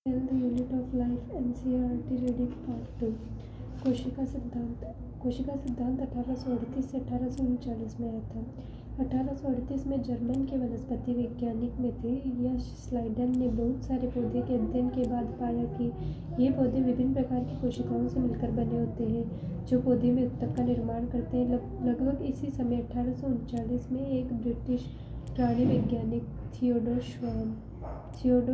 In the unit of life NCERT reading part 2 कोशिका सिद्धांत। कोशिका सिद्धांत 1838 से 1839 में आया था। 1838 में जर्मन के वनस्पति वैज्ञानिक में थे यश स्लाइडन ने बहुत सारे पौधे के अध्ययन के बाद पाया कि ये पौधे विभिन्न प्रकार की कोशिकाओं से मिलकर बने होते हैं जो पौधे में उत्तक का निर्माण करते हैं। लगभग इसी समय 1839 में एक ब्रिटिश प्राणी वैज्ञानिक थियोडोर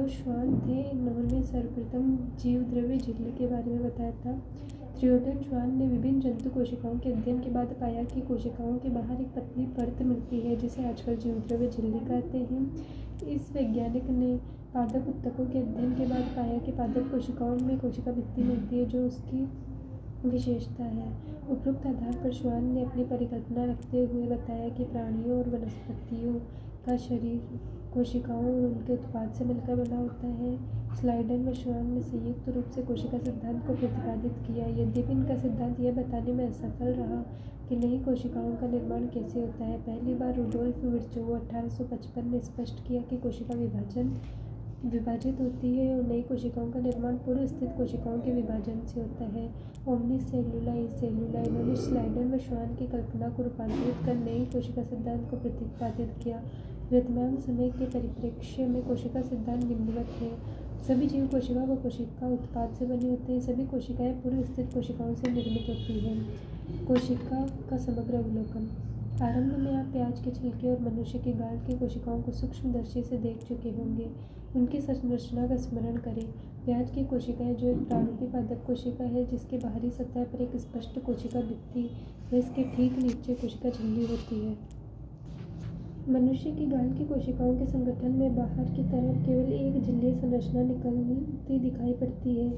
श्वान थे। इन्होंने सर्वप्रथम जीवद्रव्य झिल्ली के बारे में बताया था। थियोडोर श्वान ने विभिन्न जंतु कोशिकाओं के अध्ययन के बाद पाया कि कोशिकाओं के बाहर एक पतली परत मिलती है जिसे आजकल जीवद्रव्य झिल्ली कहते हैं। इस वैज्ञानिक ने पादप उत्तकों के अध्ययन के बाद पाया कि पादप कोशिकाओं में कोशिका भित्ति मिलती है जो उसकी विशेषता है। उपरोक्त आधार पर श्वान ने अपनी परिकल्पना रखते हुए बताया कि प्राणियों और वनस्पतियों का शरीर कोशिकाओं और उनके उत्पाद से मिलकर बना होता है। स्लाइडन व श्वान ने संयुक्त रूप से कोशिका सिद्धांत को प्रतिपादित किया। यद्यपि इनका सिद्धांत यह बताने में असफल रहा कि नई कोशिकाओं का निर्माण कैसे होता है। पहली बार रुडोल्फ विर्चोव 1855 ने स्पष्ट किया कि कोशिका विभाजित होती है और नई कोशिकाओं का निर्माण पूर्व स्थित कोशिकाओं के विभाजन से होता है। ओमनिस सेलुला इस सेलुला। इन्होंने स्लाइडन व श्वान की कल्पना को रूपांतरित कर नई कोशिका सिद्धांत को प्रतिपादित किया। वर्तमान समय के परिप्रेक्ष्य में कोशिका सिद्धांत निम्नवत है। सभी जीव कोशिका व कोशिका उत्पाद से बने होते हैं। सभी कोशिकाएं पूर्व स्थित कोशिकाओं से निर्मित होती हैं। कोशिका का समग्र अवलोकन। आरंभ में आप प्याज के छिलके और मनुष्य के गाल की कोशिकाओं को सूक्ष्मदर्शी से देख चुके होंगे। उनकी संरचना का स्मरण करें। प्याज की कोशिकाएं जो एक प्रारूपी पादप कोशिका है जिसके बाहरी सतह पर एक स्पष्ट कोशिका भित्ति व इसके ठीक नीचे कोशिका झिल्ली होती है। मनुष्य की गाल की कोशिकाओं के संगठन में बाहर की तरफ केवल एक झिल्ली संरचना निकलती दिखाई पड़ती है।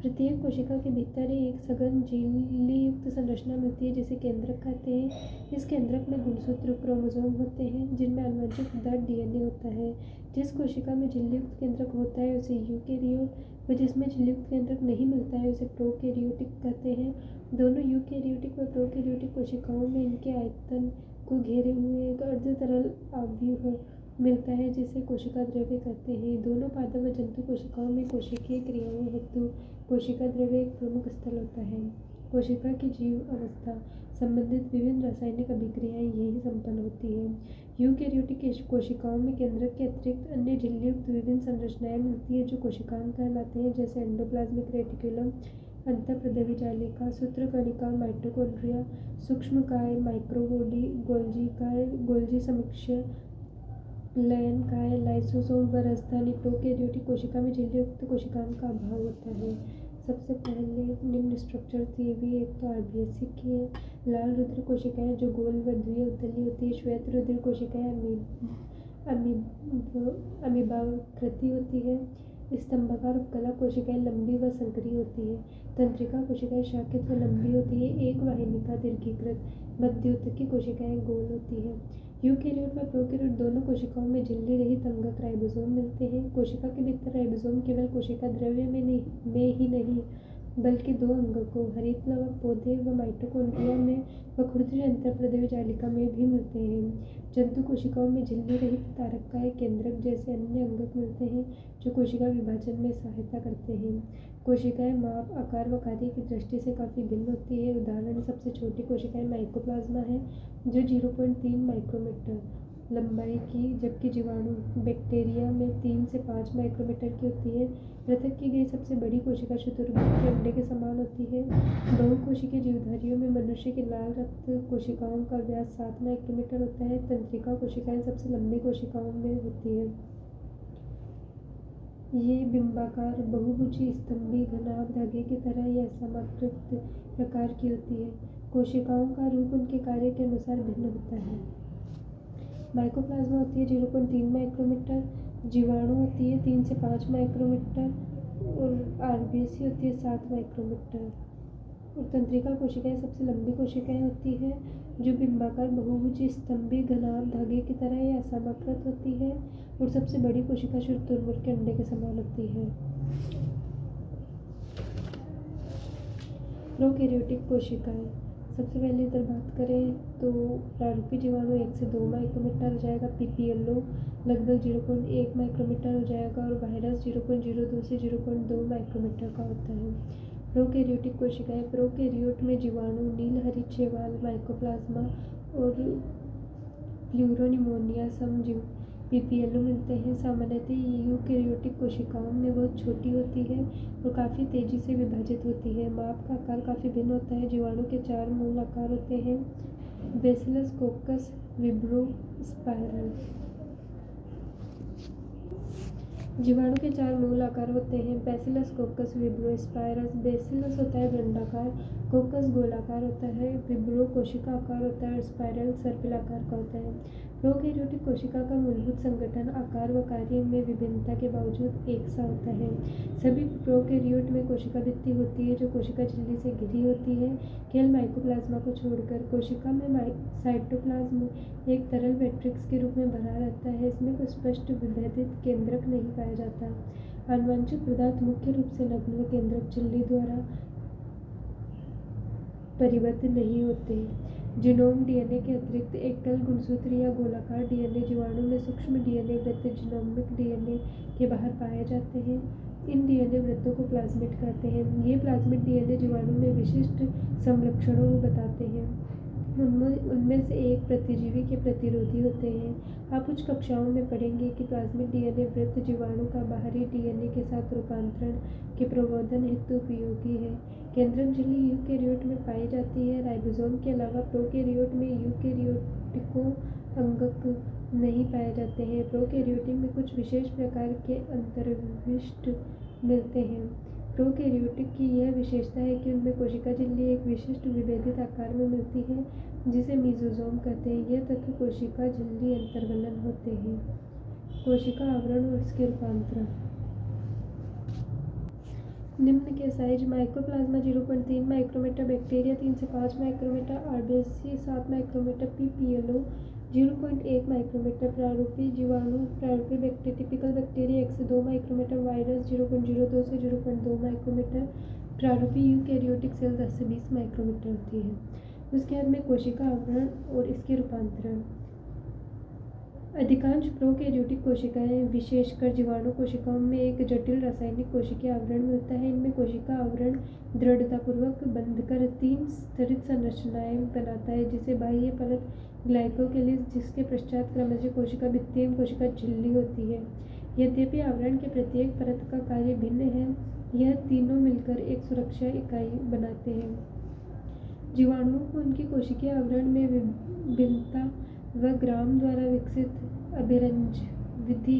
प्रत्येक कोशिका के भीतर एक सघन झिल्ली युक्त संरचना मिलती है जिसे केंद्रक कहते हैं। इस केंद्रक में गुणसूत्र क्रोमोसोम होते हैं जिनमें आनुवंशिक पदार्थ डीएनए होता है। जिस कोशिका में झिल्ली युक्त केंद्रक होता है उसे यूकेरियोट व जिसमें झिल्ली युक्त केंद्रक नहीं मिलता है उसे प्रोकैरियोटिक कहते हैं। दोनों यूकेरियोटिक व प्रोकैरियोटिक कोशिकाओं में इनके आयतन को घेरे हुए एक अर्ध तरल अवयव मिलता है जिसे कोशिका द्रव्य कहते हैं। दोनों पादप व जंतु कोशिकाओं में कोशिकीय क्रियाओं हेतु कोशिका द्रव्य एक प्रमुख स्थल होता है। कोशिका की जीव अवस्था संबंधित विभिन्न रासायनिक अभिक्रियाएं यही संपन्न होती हैं। यूकेरियोटिक कोशिकाओं में केंद्रक के अतिरिक्त अन्य झिल्ली युक्त विभिन्न संरचनाएं मिलती है जो कोशिकांग कहलाते हैं जैसे एंडोप्लाज्मिक रेटिकुलम, अंतःप्रद्रवी जालिका, सूत्रकणिका, माइटोकॉन्ड्रिया, सूक्ष्मकाय, माइक्रोबॉडी, गोल्जी समुच्चय, लयनकाय, लाइसोसोम व राजधानी। प्रोकैरियोटिक कोशिका में झिल्ली युक्त कोशिकांग का अभाव होता है। सबसे पहले निम्न स्ट्रक्चर थी। एक तो आरबीएससी की है। लाल रुधिर कोशिकाएं जो गोल व द्विउतली होती है। श्वेत रुधिर कोशिकाएं अमीबाकृति होती है। स्तंभाकार उपकला कोशिकाएं लंबी व संकरी होती है। तंत्रिका कोशिकाएं शाखित व लंबी होती है। एक वाहिनिका दीर्घीकृत। मध्योतकी कोशिकाएं गोल होती है। यूकेरियोट व प्रोकैरियोट दोनों कोशिकाओं में झिल्ली रहित अंगक राइबोसोम मिलते हैं। कोशिका के भीतर राइबोसोम केवल कोशिका द्रव्य में ही नहीं बल्कि दो अंगकों हरितलवक पौधे व माइटोकॉन्ड्रिया में व क्षुद्र अंतःप्रद्रवी जालिका में भी मिलते हैं। जंतु कोशिकाओं में झिल्ली रहित तारककाय केंद्रक जैसे अन्य अंगक मिलते हैं जो कोशिका विभाजन में सहायता करते हैं। कोशिकाएं माप, आकार व कार्य की दृष्टि से काफ़ी भिन्न होती है। उदाहरण सबसे छोटी कोशिकाएं माइकोप्लाज्मा है जो 0.3 माइक्रोमीटर लंबाई की, जबकि जीवाणु बैक्टीरिया में 3 से 5 माइक्रोमीटर की होती है। पृथक की गई सबसे बड़ी कोशिका शुतुरमुर्ग के अंडे के समान होती है। बहुकोशिकीय जीवधारियों में मनुष्य की लाल रक्त कोशिकाओं का व्यास 7 माइक्रोमीटर होता है। तंत्रिका कोशिकाएं सबसे लंबी कोशिकाओं में होती है। ये बिंबाकार, बहुभुजी, स्तंभी, घनाभ धागे की तरह या असमाकृत प्रकार की होती है। कोशिकाओं का रूप उनके कार्य के अनुसार भिन्न होता है। माइकोप्लाज्मा होती है 0.3 माइक्रोमीटर, जीवाणु होती है 3 से 5 माइक्रोमीटर और आरबीएससी होती है 7 माइक्रोमीटर। और तंत्रिका कोशिकाएं सबसे लंबी कोशिकाएं होती है जो बिंबाकार, बहुभुजी, स्तंभी, घनाभ धागे की तरह या असमाकृत होती है और सबसे बड़ी कोशिका शुतुरमुर्ग के अंडे के समान होती है। प्रोकैरियोटिक कोशिकाएं। सबसे पहले इधर बात करें तो प्रारूपी जीवाणु 1 से 2 माइक्रोमीटर हो जाएगा। पीपीएलओ लगभग 0.1 माइक्रोमीटर हो जाएगा और वायरस 0.02 से 0.2 माइक्रोमीटर का होता है। प्रोकैरियोटिक कोशिकाएं। प्रोकैरियोट में जीवाणु, नीलहरित शैवाल, माइकोप्लाज्मा और प्लूरोनिमोनिया समजीव पीपीएलओ मिलते हैं। सामान्यतः यूकैरियोटिक कोशिकाओं में बहुत छोटी होती है और काफ़ी तेज़ी से विभाजित होती है। माप का आकार काफ़ी भिन्न होता है। जीवाणु के 4 मूल आकार होते हैं। Bacillus, कोकस, विब्रो, spiral. जीवाणु के 4 मूल आकार होते हैं। बेसिलस, कोकस, विब्रो, स्पाइरस। बेसिलस होता है दंडाकार, कोकस गोलाकार होता है, विब्रो कोशिका आकार होता है और स्पाइरल सर्पिल आकार का होता है। प्रोकैरियोटिक कोशिका का मूलभूत संगठन, आकार व कार्य में विभिन्नता के बावजूद एक सा होता है। सभी प्रोकैरियोट में कोशिका भित्ति होती है जो कोशिका झिल्ली से घिरी होती है, केवल माइकोप्लाज्मा को छोड़कर। कोशिका में साइटोप्लाज्म एक तरल मैट्रिक्स के रूप में भरा रहता है। इसमें कोई स्पष्ट विभेदित केंद्रक नहीं पाया जाता। आनुवंशिक पदार्थ मुख्य रूप से नग्न व केंद्रक झिल्ली द्वारा परिबद्ध नहीं होते। जीनोम डीएनए के अतिरिक्त एकल गुणसूत्र या गोलाकार डीएनए जीवाणु में सूक्ष्म डीएनए वृत्त जीनोमिक डीएनए के बाहर पाए जाते हैं। इन डीएनए वृत्तों को प्लाज्मिड कहते हैं। ये प्लाज्मिड डीएनए जीवाणु में विशिष्ट समलक्षणों को बताते हैं। उनमें से एक प्रतिजीवी के प्रतिरोधी होते हैं। आप कुछ कक्षाओं में पढ़ेंगे कि प्लाज्मिड डीएनए वृत्त जीवाणु का बाहरी डीएनए के साथ रूपांतरण के प्रवर्धन हेतु उपयोगी है। केंद्रक झिल्ली यूकैरियोट में पाई जाती है। राइबोसोम के अलावा प्रोकैरियोट में यूकैरियोटिको अंगक नहीं पाए जाते हैं। प्रोकैरियोटिक में कुछ विशेष प्रकार के अंतर्विष्ट मिलते हैं। प्रोकैरियोटिक की यह विशेषता है कि उनमें कोशिका झिल्ली एक विशिष्ट विभेदित आकार में मिलती है जिसे मीजोसोम कहते हैं। यह तत्व कोशिका झिल्ली अंतर्वलन होते हैं। कोशिका आवरण और इसके रूपांतरण। निम्न के साइज: माइकोप्लाज्मा 0.3 माइक्रोमीटर, बैक्टीरिया 3 से 5 micrometre, RBC 7 micrometre, PPLO 0.1 micrometre, प्रारूपी जीवाणु, प्रारूपी बैक्टीरिया, टिपिकल बैक्टीरिया 1 से 2 माइक्रोमीटर, वायरस 0.02 से 0.2 माइक्रोमीटर, प्रारूपी यूकैरियोटिक सेल 10 से 20 माइक्रोमीटर होती है। उसके बाद में कोशिका आवरण और इसके रूपांतरण। अधिकांश प्रोकैरियोटिक कोशिकाएं, विशेषकर जीवाणु कोशिकाओं में एक जटिल रासायनिक कोशिकीय आवरण मिलता है। इनमें कोशिका आवरण दृढ़तापूर्वक बंधकर 3 स्तरित संरचनाएं बनाता है, जिसे बाह्य परत ग्लाइकोकेलिस, जिसके पश्चात क्रमशः कोशिका भित्ति एवं कोशिका झिल्ली होती है। यद्यपि आवरण के प्रत्येक परत का कार्य भिन्न है, यह तीनों मिलकर एक सुरक्षा इकाई बनाते हैं। जीवाणुओं को उनकी कोशिकीय आवरण में भिन्नता व ग्राम द्वारा विकसित अभिरंज विधि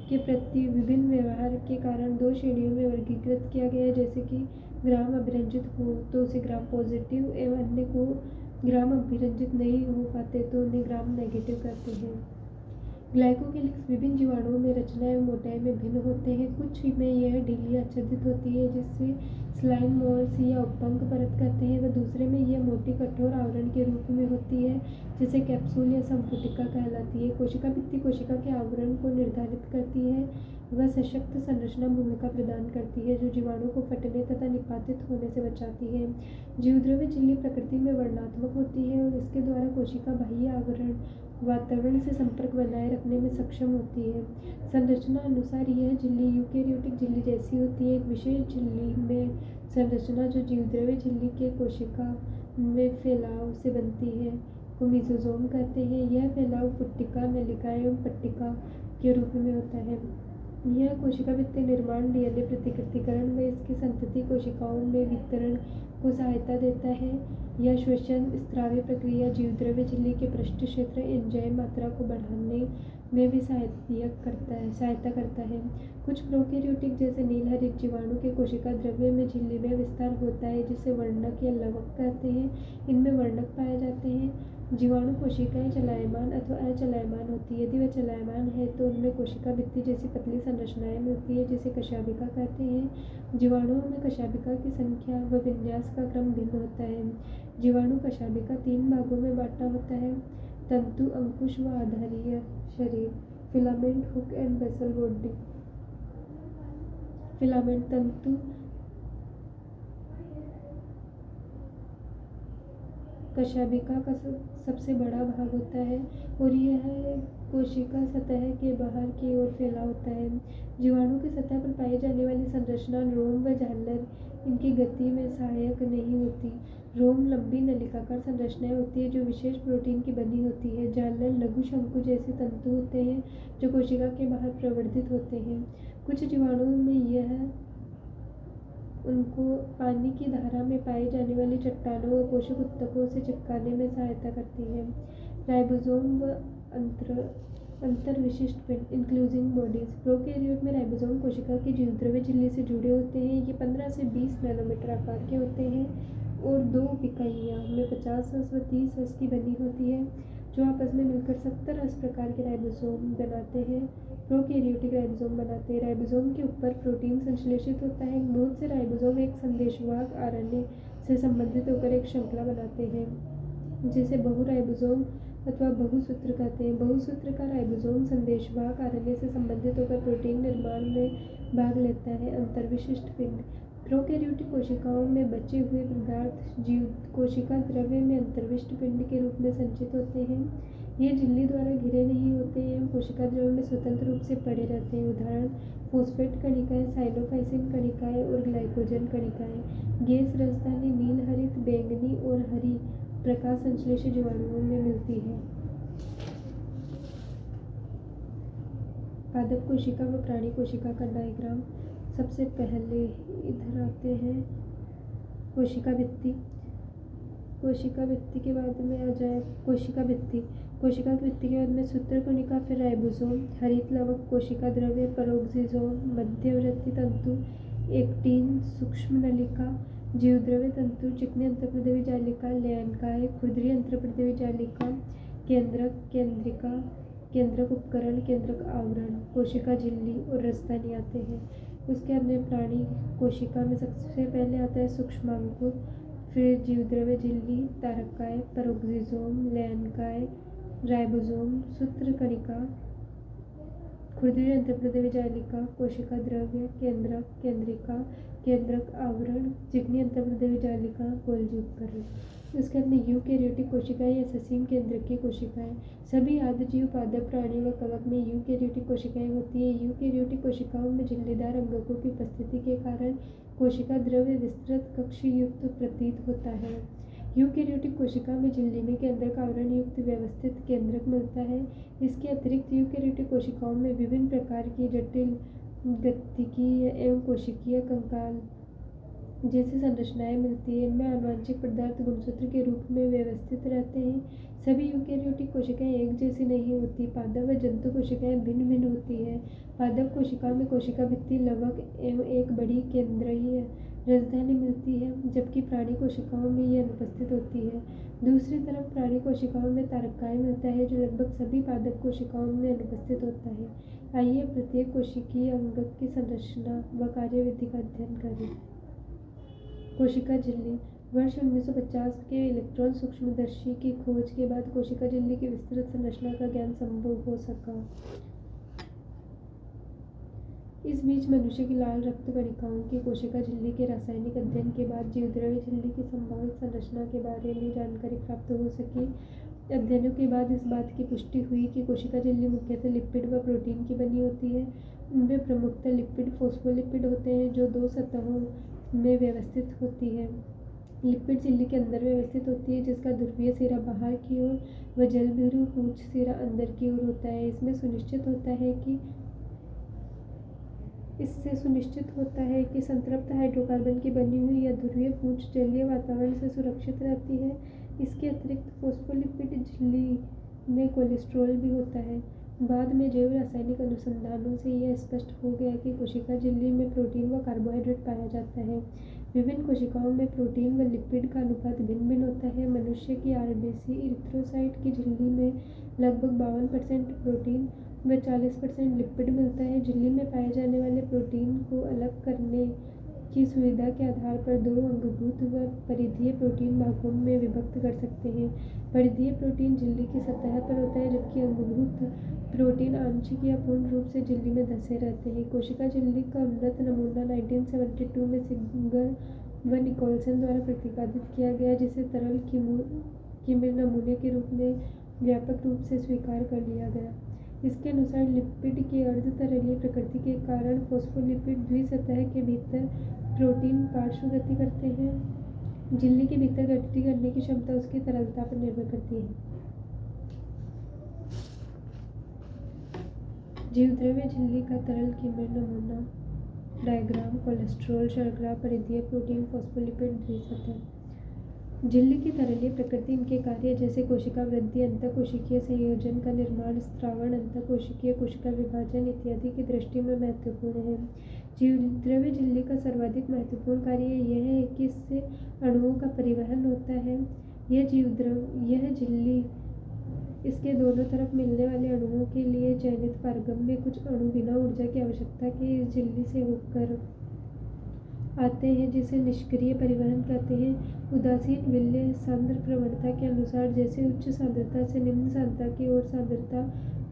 के प्रति विभिन्न व्यवहार के कारण 2 श्रेणियों में वर्गीकृत किया गया है। जैसे कि ग्राम अभिरंजित हो तो उसे ग्राम पॉजिटिव एवं अन्य को ग्राम अभिरंजित नहीं हो पाते तो उन्हें ग्राम नेगेटिव कहते हैं। ग्लाइकोकेलिक्स विभिन्न जीवाणुओं में रचना एवं मोटाई में भिन्न होते हैं। कुछ में यह ढीली आच्छादित होती है जिससे स्लाइम मोल्स या उपंक परत कहते हैं, व दूसरे में यह मोटी कठोर आवरण के रूप में होती है जिसे कैप्सूल या संपुटिका कहलाती है। कोशिका भित्ति कोशिका के आवरण को निर्धारित करती है व सशक्त संरचना भूमिका प्रदान करती है जो जीवाणु को फटने तथा निपातित होने से बचाती है। जीवद्रव्य झिल्ली प्रकृति में वर्णनात्मक होती है और इसके द्वारा कोशिका बाह्य आवरण वातावरण से संपर्क बनाए रखने में सक्षम होती है। संरचना अनुसार यह झिल्ली यूकैरियोटिक झिल्ली जैसी होती है। एक विशेष झिल्ली में संरचना जो जीवद्रव्य झिल्ली के कोशिका में फैलाव से बनती है को मीजोसोम कहते हैं। यह फैलाव पुट्टिका, नलिका एवं पट्टिका के रूप में होता है। यह कोशिका भित्ति निर्माण, डीएनए प्रतिकृतिकरण व इसकी संतति कोशिकाओं में वितरण को सहायता देता है। यह श्वसन स्रावी प्रक्रिया, जीवद्रव्य झिल्ली के पृष्ठ क्षेत्र एंजाइम मात्रा को बढ़ाने में भी सहायता करता है। कुछ प्रोकैरियोटिक जैसे नीलहरित जीवाणु के कोशिका द्रव्य में झिल्ली में विस्तार होता है जिसे वर्णक या लवक कहते हैं। इनमें वर्णक पाए जाते हैं। जीवाणु कोशिकाएं चलायमान अथवा अचलायमान होती है। यदि वह चलायमान है तो उनमें कोशिका भित्ति जैसी पतली संरचनाएं मिलती है जिसे कशाभिका कहते हैं। जीवाणुओं में कशाभिका की संख्या व विन्यास का क्रम भिन्न होता है। जीवाणु कशाभिका 3 भागों में बांटा होता है: तंतु, अंकुश व आधारीय शरीर। Filament, hook and basal body. Filament तंतु कशाभिका का सबसे बड़ा भाग होता है और यह कोशिका सतह के बाहर की ओर फैला होता है। जीवाणु की सतह पर पाई जाने वाली संरचना रोम व झालर इनकी गति में सहायक नहीं होती। रोम लंबी नलिकाकार संरचनाएं होती है जो विशेष प्रोटीन की बनी होती है। झालर लघु शंकु जैसे तंतु होते हैं जो कोशिका के बाहर प्रवर्धित होते हैं। कुछ जीवाणुओं में यह उनको पानी की धारा में पाई जाने वाली चट्टानों व पोषक ऊतकों से चिपकाने में सहायता करती है। राइबोसोम व अंतर्विशिष्ट पिंड इंक्लूजिंग बॉडीज। प्रोकैरियोट में राइबोसोम कोशिका की जीवद्रव्य झिल्ली से जुड़े होते हैं। ये 15 से 20 नैनोमीटर आकार के होते हैं और 2 इकाइयाँ में 50 व 30 की बनी होती है जो आपस में मिलकर 70 प्रकार के राइबोसोम बनाते हैं। प्रोकैरियोटिक राइबोसोम बनाते हैं। राइबोसोम के ऊपर प्रोटीन संश्लेषित होता है। बहुत से राइबोसोम एक संदेशवाहक आरएनए से संबंधित होकर एक श्रृंखला बनाते हैं जिसे बहुराइबोसोम अथवा बहुसूत्र कहते हैं। बहुसूत्र का राइबोसोम संदेशवाहक आरएनए से संबंधित होकर प्रोटीन निर्माण में भाग लेता है। अंतर्विशिष्ट पिंड। प्रोकैरियोटिक कोशिकाओं में बचे हुए पदार्थ जीव कोशिका द्रव्य में अंतर्विष्ट पिंड के रूप में संचित होते हैं। ये झिल्ली द्वारा घिरे नहीं होते हैं, कोशिका द्रव्य में स्वतंत्र रूप से पड़े रहते हैं। उदाहरण फॉस्फेट कणिकाएं, साइलोफाइसिन कणिकाएं और ग्लाइकोजन कणिकाएं। गैस राजधानी नील हरित, बैंगनी और हरी प्रकाश संश्लेषित जीवाणुओं में मिलती है। पादप कोशिका व प्राणी कोशिका का डायग्राम। सबसे पहले इधर आते हैं कोशिका भित्ति। कोशिका भित्ति के बाद में आ जाए कोशिका भित्ति। कोशिका की भित्ति के बाद में सूत्रकणिका, फिर राइबोसोम, हरित लवक, कोशिका द्रव्य, पेरोक्सिसोम, मध्यवर्ती तंतु, एक्टिन, सूक्ष्म नलिका, जीवद्रव्य तंतु, चिकनी अंतर्प्रदेवी जालिका, लयनकाय, खुरदरी अंतर्प्रदेवी जालिका, केंद्रक, केंद्रिका, केंद्रक उपकरण, केंद्रक आवरण, कोशिका झिल्ली और रसदानी आते हैं। उसके अन्य प्राणी कोशिका में सबसे पहले आता है सूक्ष्मांकुर, फिर जीवद्रव्य झिल्ली, तारकाय, पेरोक्सिसोम, लयनकाय, राइबोसोम, सूत्रकणिका, खुरदरी अंतर्प्रदेवी जालिका, कोशिका द्रव्य, केंद्रक, केंद्रिका, केंद्रक आवरण, चिकनी अंतर्प्रदेवी जालिका, गोल्जी उपकरण। इसके अंदर यूकैरियोटिक कोशिकाएं या ससीम केंद्रक की कोशिकाएं। सभी आदिजीव पादप प्राणी व कवक में यूकैरियोटिक कोशिकाएं होती है। यूकैरियोटिक कोशिकाओं में झिल्लीदार अंगकों की उपस्थिति के कारण कोशिका द्रव्य विस्तृत कक्ष युक्त प्रतीत होता है। यूकैरियोटिक कोशिका में झिल्ली में केंद्रक आवरण युक्त व्यवस्थित केंद्रक मिलता है। इसके अतिरिक्त यूकैरियोटिक कोशिकाओं में विभिन्न प्रकार की जटिल गतिकीय एवं कोशिकीय कंकाल जैसी संरचनाएं मिलती है। इनमें आनुवंशिक पदार्थ गुणसूत्र के रूप में व्यवस्थित रहते हैं। सभी यूकैरियोटिक कोशिकाएं एक जैसी नहीं होती। पादप व जंतु कोशिकाएं भिन्न भिन्न होती है। पादप कोशिकाओं में कोशिका भित्ति, लवक एवं एक बड़ी केंद्रीय राजधानी मिलती है, जबकि प्राणी कोशिकाओं में यह अनुपस्थित होती है। दूसरी तरफ प्राणी कोशिकाओं में तारकाय मिलता है जो लगभग सभी पादप कोशिकाओं में अनुपस्थित होता है। आइए प्रत्येक कोशिकीय अंगक की संरचना व कार्यविधि का अध्ययन करें। कोशिका झिल्ली। वर्ष 1950 के इलेक्ट्रॉन सूक्ष्मदर्शी की खोज के बाद कोशिका झिल्ली की विस्तृत संरचना का ज्ञान संभव हो सका। इस बीच मनुष्य की लाल रक्त कणिकाओं की कोशिका झिल्ली के रासायनिक अध्ययन के बाद जीवद्रव्य झिल्ली की संभावित संरचना के बारे में जानकारी प्राप्त हो सकी। अध्ययनों के बाद इस बात की पुष्टि हुई कि कोशिका झिल्ली मुख्यतः लिपिड व प्रोटीन की बनी होती है। उनमें प्रमुखतः लिपिड फोस्फोलिपिड होते हैं जो 2 सतहों में व्यवस्थित होती है। लिपिड झिल्ली के अंदर व्यवस्थित होती है जिसका ध्रुवीय सिरा बाहर की ओर व जलबिंदु पूंछ सिरा अंदर की ओर होता है। इससे सुनिश्चित होता है कि संतृप्त हाइड्रोकार्बन की बनी हुई यह ध्रुवीय पूंछ जलीय वातावरण से सुरक्षित रहती है। इसके अतिरिक्त फोस्फोलिपिड झिल्ली में कोलेस्ट्रॉल भी होता है। बाद में जैव रासायनिक अनुसंधानों से यह स्पष्ट हो गया कि कोशिका झिल्ली में प्रोटीन व कार्बोहाइड्रेट पाया जाता है। विभिन्न कोशिकाओं में प्रोटीन व लिपिड का अनुपात भिन्न भिन्न होता है। मनुष्य की आरबीसी इरिथ्रोसाइट की झिल्ली में लगभग 52% प्रोटीन व 40% लिपिड मिलता है। झिल्ली में पाए जाने वाले प्रोटीन को अलग करने की सुविधा के आधार पर 2 अंगभूत व परिधीय प्रोटीन भागों में विभक्त कर सकते हैं। परिधीय प्रोटीन झिल्ली की सतह पर होता है जबकि अंगभूत प्रोटीन आंशिक या पूर्ण रूप से झिल्ली में धंसे रहते हैं। कोशिका झिल्ली का उन्नत नमूना 1972 में सिंगर व निकोलसन द्वारा प्रतिपादित किया गया जिसे तरल कीमिर नमूने के रूप में व्यापक रूप से स्वीकार कर लिया गया। इसके अनुसार लिपिड की अर्धतरलीय प्रकृति के कारण फॉस्फोलिपिड द्विसतह के भीतर प्रोटीन पार्श्व गति करते हैं। झिल्ली के भीतर गति करने की क्षमता उसकी तरलता पर निर्भर करती है। जीवद्रव्य झिल्ली का तरल कीमय नमूना डायग्राम। कोलेस्ट्रॉल, शर्करा, परिधीय प्रोटीन, फॉस्फोलिपिड द्विसतह। झिल्ली की तरलीय प्रकृति इनके कार्य जैसे कोशिका वृद्धि, अंतःकोशिकीय संयोजन का निर्माण, स्त्रावण, अंतःकोशिकीय कोशिका विभाजन इत्यादि की दृष्टि में महत्वपूर्ण है। जीवद्रव्य झिल्ली का सर्वाधिक महत्वपूर्ण कार्य यह है कि इससे अणुओं का परिवहन होता है। यह झिल्ली इसके दोनों तरफ मिलने वाले अणुओं के लिए चयनित पारगम्य, कुछ अणु बिना ऊर्जा की आवश्यकता के इस झिल्ली से होकर आते हैं, जिसे निष्क्रिय परिवहन कहते हैं। उदासीन विलेय सांद्र प्रवणता के अनुसार जैसे उच्च सांद्रता से निम्न सांद्रता की ओर सांद्रता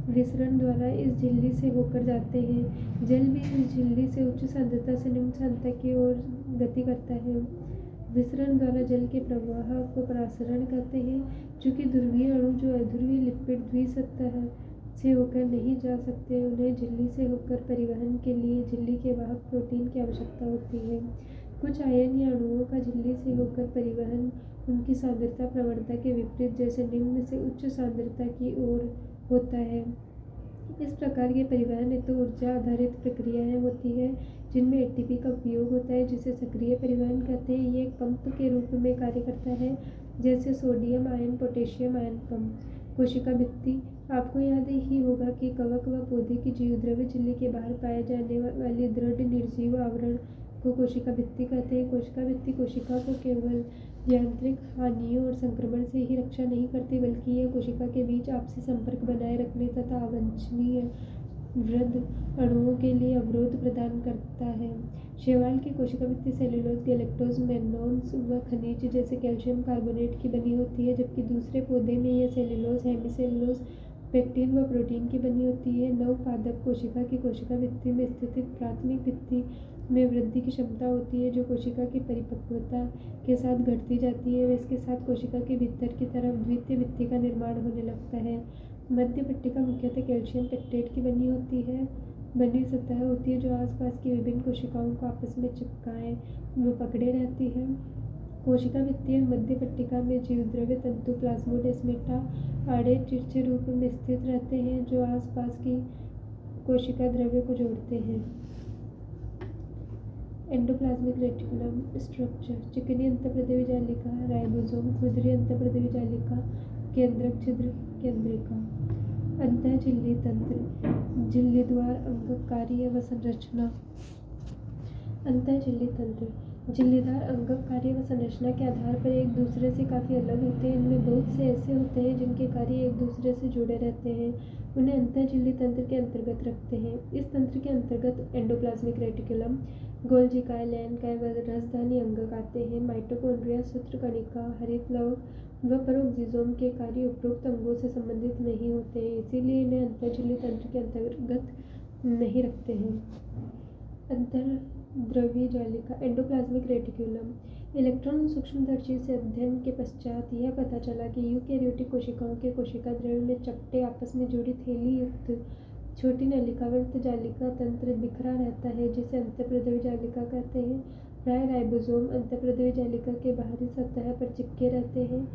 विसरण द्वारा इस झिल्ली से होकर जाते हैं, जल भी इस झिल्ली से उच्च सांद्रता से निम्न सांद्रता की ओर गति करता है। विसरण द्वारा जल के प्रवाह को परासरण कहते हैं। चूँकि ध्रुवीय अणु जो अध्रुवीय लिपिड द्विसतह से होकर नहीं जा सकते, उन्हें झिल्ली से होकर परिवहन के लिए झिल्ली के वाहक प्रोटीन की आवश्यकता होती है। कुछ आयन या अणुओं का झिल्ली से होकर परिवहन उनकी सांद्रता प्रवणता के विपरीत जैसे निम्न से उच्च सांद्रता की ओर होता है। इस प्रकार के परिवहन हेतु ऊर्जा आधारित प्रक्रियाएं होती है, जिनमें एटीपी का उपयोग होता है, जिसे सक्रिय परिवहन कहते हैं। ये एक पंप के रूप में कार्य करता है, जैसे sodium ion, potassium ion pump. कोशिका भित्ति। आपको याद ही होगा कि कवक व पौधे की जीवद्रव्य झिल्ली के बाहर पाए जाने वाली दृढ़ निर्जीव आवरण को कोशिका भित्ति कहते हैं। कोशिका भित्ति कोशिका को केवल यांत्रिक हानियों और संक्रमण से ही रक्षा नहीं करती, बल्कि यह कोशिका के बीच आपसी संपर्क बनाए रखने तथा अवांछनीय वृद्ध अणुओं के लिए अवरोध प्रदान करता है। शैवाल की कोशिका भित्ति सेल्यूलोज, गैलेक्टोज, मैग्नीज व खनिज जैसे कैल्शियम कार्बोनेट की बनी होती है, जबकि दूसरे पौधे में यह सेल्यूलोज, हेमीसेल्यूलोज, पेक्टिन व प्रोटीन की बनी होती है। नवपादप कोशिका की कोशिका भित्ति में स्थित प्राथमिक भित्ति में वृद्धि की क्षमता होती है, जो कोशिका की परिपक्वता के साथ घटती जाती है व इसके साथ कोशिका के भीतर की तरफ द्वितीय भित्ति का निर्माण होने लगता है। मध्य पट्टिका मुख्यतः कैल्शियम पेक्टेट की बनी सतह होती है, जो आसपास की विभिन्न कोशिकाओं को आपस में चिपकाए व पकड़े रहती है। कोशिका भित्ति और मध्य पट्टिका में जीवद्रव्य तंतु प्लाज्मोडेस्माटा आड़े तिरछे रूप में स्थित रहते हैं, जो आसपास की कोशिका द्रव्य को जोड़ते हैं। Endoplasmic reticulum structure. चिकनी अंतःप्रदेवी जालिका, राइबोसोम, खुरदरी अंतःप्रदेवी जालिका, केंद्रक छिद्र, केंद्रिका। अंतःझिल्ली तंत्र। झिल्लीद्वार अंगक कार्य व संरचना। अंतःझिल्ली तंत्र झिल्लीदार अंगक कार्य व संरचना के आधार पर एक दूसरे से काफ़ी अलग होते हैं। इनमें बहुत से ऐसे होते हैं जिनके कार्य एक दूसरे से जुड़े रहते हैं, उन्हें अंतःझिल्ली तंत्र के अंतर्गत रखते हैं। इस तंत्र के अंतर्गत एंडोप्लाज्मिक रेटिकुलम, गोल्जिकाय, लैनकाय व रसधानी अंगक आते हैं। माइटोकॉन्ड्रिया, सूत्रकणिका, हरित लवक व पेरोक्सिसोम के कार्य उपरोक्त अंगों से संबंधित नहीं होते हैं, इसीलिए इन्हें अंतःझिल्ली तंत्र के अंतर्गत नहीं रखते हैं। अंतर्द्रवीय जालिका। Endoplasmic reticulum. इलेक्ट्रॉन सूक्ष्मदर्शी से अध्ययन के पश्चात यह पता चला कि यूकैरियोटिक कोशिकाओं के कोशिका द्रव्य में चपटे आपस में जुड़ी थैली युक्त छोटी नलिकावर्त जालिका तंत्र बिखरा रहता है, जिसे अंतःप्रदेवी जालिका कहते हैं। प्राय राइबोसोम अंतःप्रदेवी जालिका के बाहरी सतह पर चिपके रहते हैं।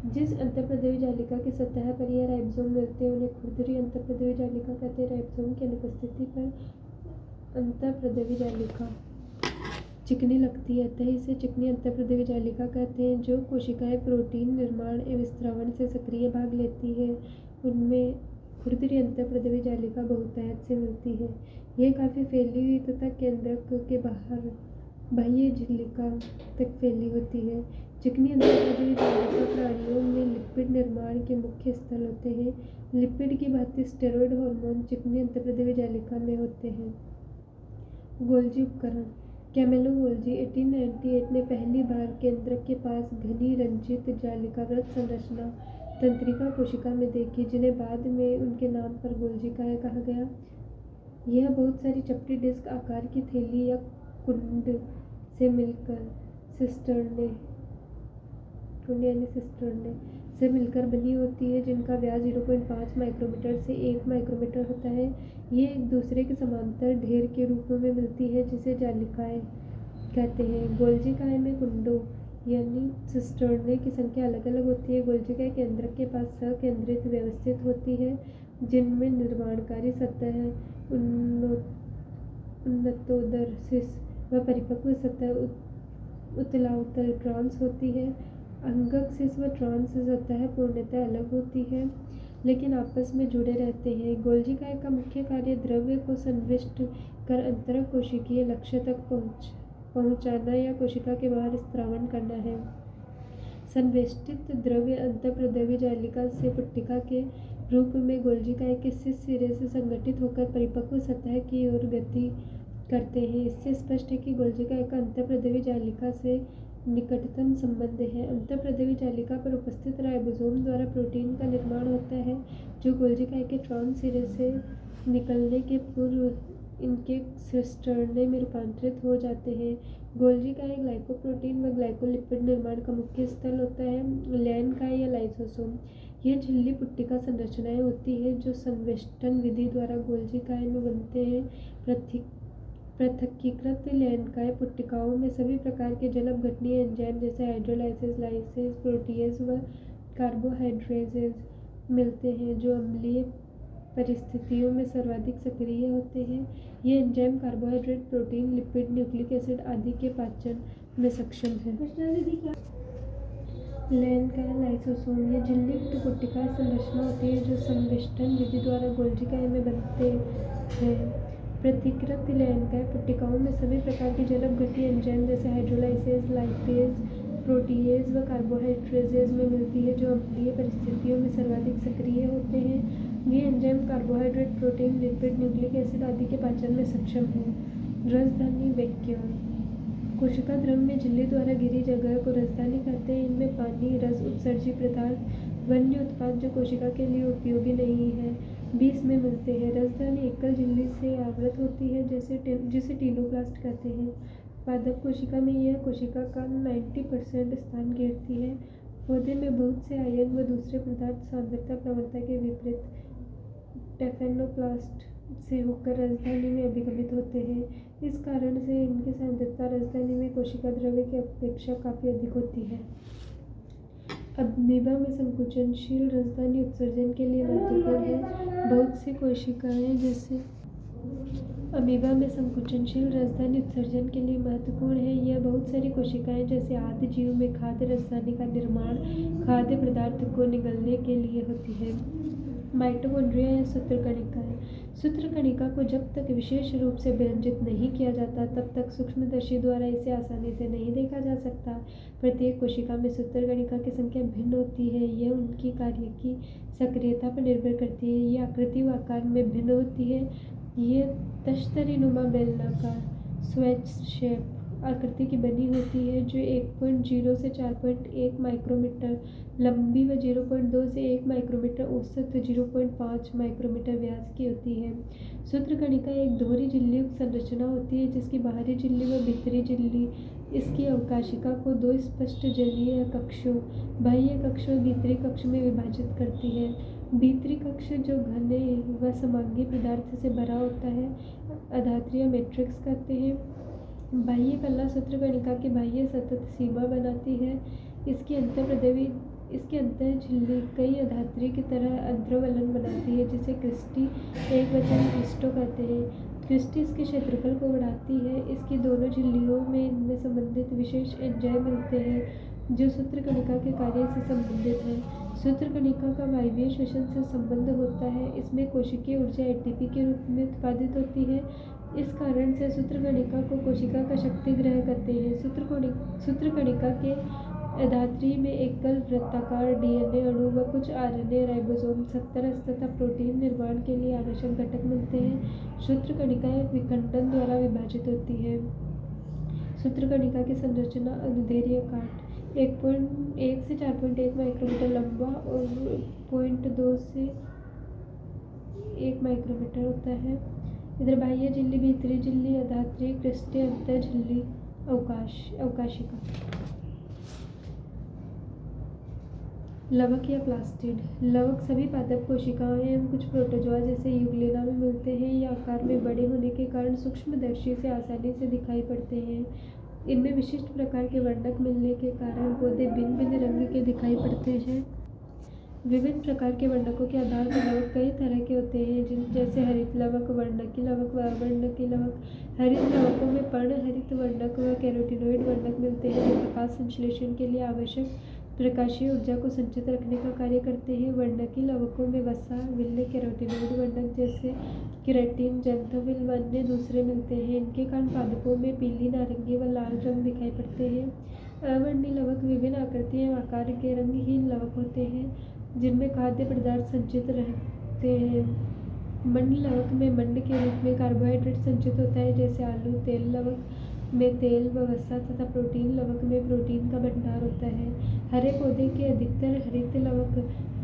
जिस अंतःप्रदेवी जालिका की सतह पर यह राइबोसोम मिलते हैं, उन्हें खुरदरी अंतःप्रदेवी जालिका कहते हैं। राइबोसोम की अनुपस्थिति पर अंतःप्रदेवी जालिका चिकनी लगती है, अतः इसे चिकनी अंतःप्रदेवी जालिका कहते हैं। जो कोशिकाएं प्रोटीन निर्माण एवं स्त्रावण से सक्रिय भाग लेती है, उनमें खुरदरी अंतःप्रदेवी जालिका बहुतायत से मिलती है। यह काफ़ी फैली हुई तथा केंद्रक के बाहर बाह्य झिल्लिका तक फैली होती है। चिकनी अंतःप्रदेवी जालिका प्राणियों में लिपिड निर्माण के मुख्य स्थल होते हैं। लिपिड की भांति स्टेरॉयड हार्मोन चिकनी अंतःप्रदेवी जालिका में होते हैं। गोल्जी उपकरण। कैमेलो गोल्जी 1898 में पहली बार केंद्रक के पास घनी रंजित जालिकावृत संरचना तंत्रिका कोशिका में देखी, जिन्हें बाद में उनके नाम पर गोल्जिकाएं कहा गया। यह बहुत सारी चपटी डिस्क आकार की थैली या कुंड से मिलकर सिस्टर्ने से मिलकर बनी होती है, जिनका व्यास 0.5 माइक्रोमीटर से 1 माइक्रोमीटर होता है। ये एक दूसरे के समांतर ढेर के रूप में मिलती है, जिसे जालिकाएं कहते हैं। गोल्जिकाएं में कुंडों यानी सिस्टर्ने की संख्या अलग अलग होती है। गोल्जिका केंद्रक के पास सकेंद्रित व्यवस्थित होती है, जिनमें निर्माणकारी सतह उन्नतोदर सिस व परिपक्व सतह उत्तलाउत्तल ट्रांस होती है। अंगक सिस व ट्रांस सतह पूर्णतः अलग होती है, लेकिन आपस में जुड़े रहते हैं। गोल्जिकाएं का मुख्य कार्य द्रव्य को संविष्ट कर अंतरक कोशिकीय लक्ष्य तक पहुंचाना या कोशिका के बाहर स्त्रावन करना है। संवेष्टित द्रव्य अंतःप्रद्रवी जालिका से पुट्टिका के रूप में गोल्जिकाएं के शीर्ष सिरे से संगठित होकर परिपक्व सतह की ओर गति करते हैं। इससे स्पष्ट है कि गोल्जिका का अंतःप्रद्रवी जालिका से निकटतम संबंध है। अंतःप्रद्रवी जालिका पर उपस्थित राइबोसोम द्वारा प्रोटीन का निर्माण होता है, जो गोल्जिका के ट्रांस सिरे से निकलने के पूर्व इनके सिस्टर्ने में रूपांतरित हो जाते हैं। गोल्जिका ग्लाइकोप्रोटीन व ग्लाइकोलिपिड निर्माण का मुख्य स्थल होता है। लैनकाय या लाइसोसोम ये झिल्ली पुट्टिका संरचनाएं होती है, जो संवेष्टन विधि द्वारा गोल्जिकाएं में बनते हैं। पृथक्कीकृत लैनकाय पुट्टिकाओं में सभी प्रकार के जलपघटनीय एंजाइम जैसे हाइड्रोलाइसिस, लाइसेस, प्रोटीएज व कार्बोहाइड्रेजेज मिलते हैं, जो अम्लीय परिस्थितियों में सर्वाधिक सक्रिय होते हैं। ये enzyme carbohydrate, protein, lipid, nucleic acid आदि के पाचन में सक्षम है। लैनकाय लाइसोसोम ये झिल्ली पुट्टिका संरचना होती है, जो संविष्टन विधि द्वारा गोल्जिकाएं में बनते हैं। पृथक्कृत लैनकाय पुट्टिकाओं में सभी प्रकार के जलपघटीय एंजाइम जैसे हाइड्रोलाइसेज, लाइपेज, प्रोटीएज व कार्बोहाइड्रेजेज में मिलती है, जो अम्लीय परिस्थितियों में सर्वाधिक सक्रिय होते हैं। ये enzyme carbohydrate, protein, lipid, nucleic acid आदि के पाचन में सक्षम है। रसधानी वैक्यूम कोशिका द्रव में झिल्ली द्वारा घिरी जगह को रसधानी कहते हैं। इनमें पानी, रस उत्सर्जी पदार्थ, वन्य उत्पाद जो कोशिका के लिए उपयोगी नहीं है, भी इसमें मिलते हैं। रसधानी एकल झिल्ली से आवृत होती है, जिसे टीलोब्लास्ट कहते हैं। पादप कोशिका में यह कोशिका का 90% स्थान घेरती है। पौधे में बहुत से आयन व दूसरे पदार्थ सांद्रता प्रवणता के विपरीत टेफेनोप्लास्ट से होकर रसधानी में अभिगमित होते हैं। इस कारण से इनकी सांद्रता रसधानी में कोशिका द्रव्य की अपेक्षा काफ़ी अधिक होती है। अमीबा में संकुचनशील रसधानी उत्सर्जन के लिए महत्वपूर्ण है। बहुत सी कोशिकाएं जैसे अमीबा में संकुचनशील रसधानी उत्सर्जन के लिए महत्वपूर्ण है। यह बहुत सारी कोशिकाएं जैसे आदि जीव में खाद्य रसधानी का निर्माण खाद्य पदार्थ को निगलने के लिए होती है। माइटोकॉन्ड्रिया या सूत्रकणिकाएं सूत्रकणिका को जब तक विशेष रूप से व्यंजित नहीं किया जाता, तब तक सूक्ष्मदर्शी द्वारा इसे आसानी से नहीं देखा जा सकता। प्रत्येक कोशिका में सूत्रकणिका की संख्या भिन्न होती है। यह उनकी कार्य की सक्रियता पर निर्भर करती है। ये आकृति व आकार में भिन्न होती है। ये तश्तरीनुमा बेलनाकार स्वेच शेप आकृति की बनी होती है, जो 1.0 से 4.1 माइक्रोमीटर लंबी व 0.2 से 1 माइक्रोमीटर औसत 0.5 माइक्रोमीटर व्यास की होती है। सूत्रकणिका एक दोहरी झिल्ली संरचना होती है, जिसकी बाहरी झिल्ली व भीतरी झिल्ली इसकी अवकाशिका को दो स्पष्ट जलीय कक्षों, बाह्य कक्ष और भीतरी कक्ष में विभाजित करती है। भीतरी कक्ष जो घने व समांगी पदार्थ से भरा होता है, अधात्रीय मैट्रिक्स कहते हैं। बाह्य कला सूत्रकणिका की बाह्य सतत सीमा बनाती है। इसकी अंतर झिल्ली कई अधात्री की तरह अद्रवलन बनाती है, जिसे क्रिस्टी एकवचन क्रिस्टो कहते हैं। क्रिस्टी इसके क्षेत्रफल को बढ़ाती है। इसकी दोनों झिल्लियों में इनमें संबंधित विशेष एंजाइम मिलते हैं, जो सूत्रकणिका के कार्य से संबंधित हैं। सूत्रकणिका का वायवीय श्वसन से संबंध होता है। इसमें कोशिकीय ऊर्जा एटीपी के रूप में उत्पादित होती है। इस कारण से सूत्रकणिका को कोशिका का शक्ति ग्रह कहते हैं। सूत्रकणिका के अधात्री में एकल वृत्ताकार डीएनए अणु व कुछ आरएनए राइबोसोम 70 तथा प्रोटीन निर्माण के लिए आवश्यक घटक मिलते हैं। सूत्रकणिका एक विखंडन द्वारा विभाजित होती है। सूत्रकणिका की संरचना अनुदैर्ध्य काट 1 से 4.1 माइक्रोमीटर लंबा और 0.2 से 1 माइक्रोमीटर होता है। इधर बाह्य झिल्ली, भीतरी झिल्ली, अधात्री, क्रिस्टी, अंतर झिल्ली, अवकाशिका। लवक या प्लास्टिड। लवक सभी पादप कोशिकाओं एवं कुछ प्रोटोजोआ जैसे यूग्लिना में मिलते हैं। ये आकार में बड़े होने के कारण सूक्ष्मदर्शी से आसानी से दिखाई पड़ते हैं। इनमें विशिष्ट प्रकार के वर्णक मिलने के कारण पौधे भिन्न भिन्न रंग के दिखाई पड़ते हैं। विभिन्न प्रकार के वर्णकों के आधार पर लवक कई तरह के होते हैं, जैसे हरित लवक, वर्णकी लवक व अवर्णकी लवक। हरित लवकों में पर्णहरित वर्णक व कैरोटीनॉइड वर्णक मिलते हैं, जो प्रकाश संश्लेषण के लिए आवश्यक प्रकाशीय ऊर्जा को संचित रखने का कार्य करते हैं। वर्णकी लवकों में वसा, विल्ले, कैरोटीनॉइड वर्णक जैसे केराटिन, ज़ैंथोफिल व अन्य दूसरे मिलते हैं। इनके कारण पादपों में पीली, नारंगी व लाल रंग दिखाई पड़ते हैं। अवर्णीय लवक विभिन्न आकृति एवं आकार के रंगहीन लवक होते हैं, जिनमें खाद्य पदार्थ संचित रहते हैं। मंड लवक में मंड के रूप में कार्बोहाइड्रेट संचित होता है, जैसे आलू। तेल लवक में तेल व वसा तथा प्रोटीन लवक में प्रोटीन का भंडार होता है। हरे पौधे के अधिकतर हरित लवक